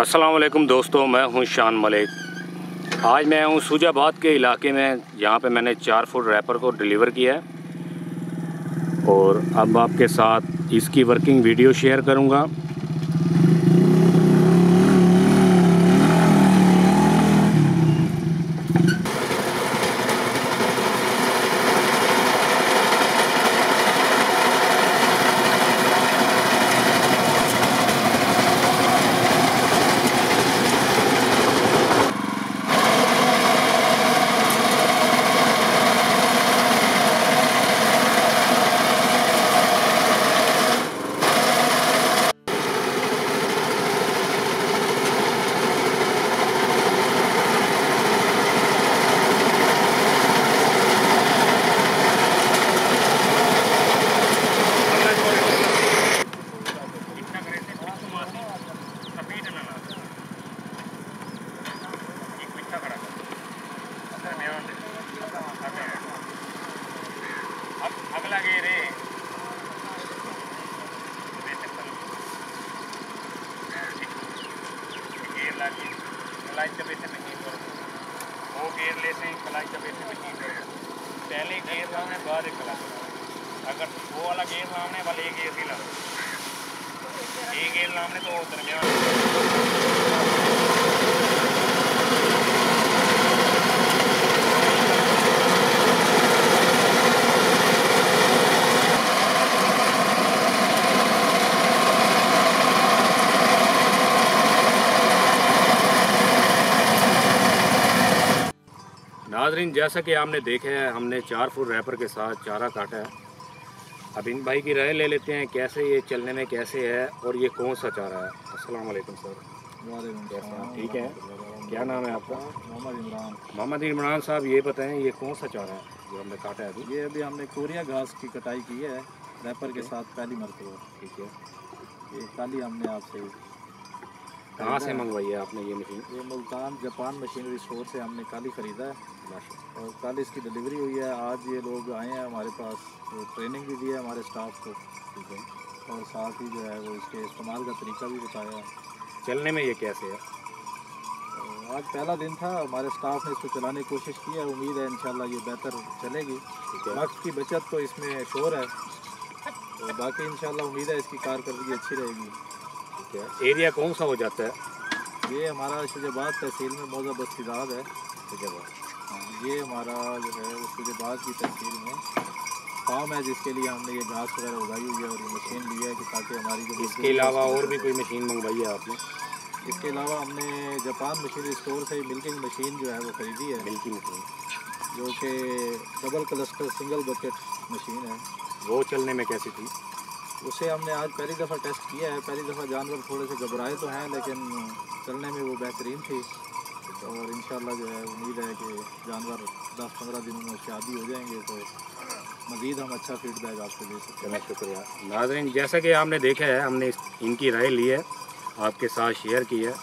अस्सलाम वालेकुम दोस्तों, मैं हूं शान मलिक। आज मैं हूं सूजाबाद के इलाके में, जहां पे मैंने 4 फुट रैपर को डिलीवर किया है और अब आपके साथ इसकी वर्किंग वीडियो शेयर करूंगा। अगला गेर है गेर लाके कलाई चबे से मशीन करो, वो गेर ले से कलाई चबे से मशीन करो। पहले गेर लाने बाद एक कलाई, अगर वो वाला गेर लाने वाले एक गेर ही ला, एक गेर लाने तो दरमियान नाज़रीन, जैसा कि आपने देखा है, हमने 4 फुट रैपर के साथ चारा काटा है। अब इन भाई की राय ले लेते हैं कैसे ये चलने में कैसे है और ये कौन सा चारा है। अस्सलाम वालेकुम सर। कैसे हैं? ठीक है। क्या नाम है आपका? मोहम्मद इमरान। मोहम्मद इमरान साहब, ये बताएं ये कौन सा चारा है जो हमने काटा है अभी? ये अभी हमने कोरिया घास की कटाई की है रैपर के साथ पहली मरतबा। ठीक है। ये कल ही हमने आपसे कहाँ से मंगवाई है आपने ये मशीन? ये मुल्तान जापान मशीनरी स्टोर से हमने कल ही ख़रीदा है और कल इसकी डिलीवरी हुई है। आज ये लोग आए हैं हमारे पास, तो ट्रेनिंग भी दी है हमारे स्टाफ को। ठीक है। और साथ ही जो है वो इसके इस्तेमाल का तरीका भी बताया है। चलने में ये कैसे है? आज पहला दिन था, हमारे स्टाफ ने इसको चलाने की कोशिश की है। उम्मीद है इंशाल्लाह ये बेहतर चलेगी। ठीक है। वक्त की बचत तो इसमें शोर है, तो बाकी इंशाल्लाह उम्मीद है इसकी कारकर्दगी अच्छी रहेगी। ठीक है। एरिया कौन सा हो जाता है? ये हमारा शुजाबाद तहसील में मौजा बस्तीदाद है। शुजाबाद। हाँ, ये हमारा जो है वो शुजाबाद की तहसील में फार्म है, जिसके लिए हमने ये घास वगैरह उगाई हुई है और ये मशीन ली है कि ताकि हमारी जो इसके अलावा और भी कोई मशीन मंगवाई है आपने? इसके अलावा हमने जापान मशीनरी स्टोर से मिल्किंग मशीन जो है वो ख़रीदी है, मिल्की मशीन, जो कि double cluster single bucket machine है। वो चलने में कैसी थी? उसे हमने आज पहली दफ़ा टेस्ट किया है। पहली दफ़ा जानवर थोड़े से घबराए तो हैं, लेकिन चलने में वो बेहतरीन थी। और इंशाल्लाह जो है उम्मीद है कि जानवर 10-15 दिनों में उसके आदी हो जाएंगे, तो मज़ीद हम अच्छा फीडबैक आपको दे सकते हैं। शुक्रिया। नाज़रीन, जैसा कि आपने देखा है, हमने इनकी राय ली है, आपके साथ शेयर की है।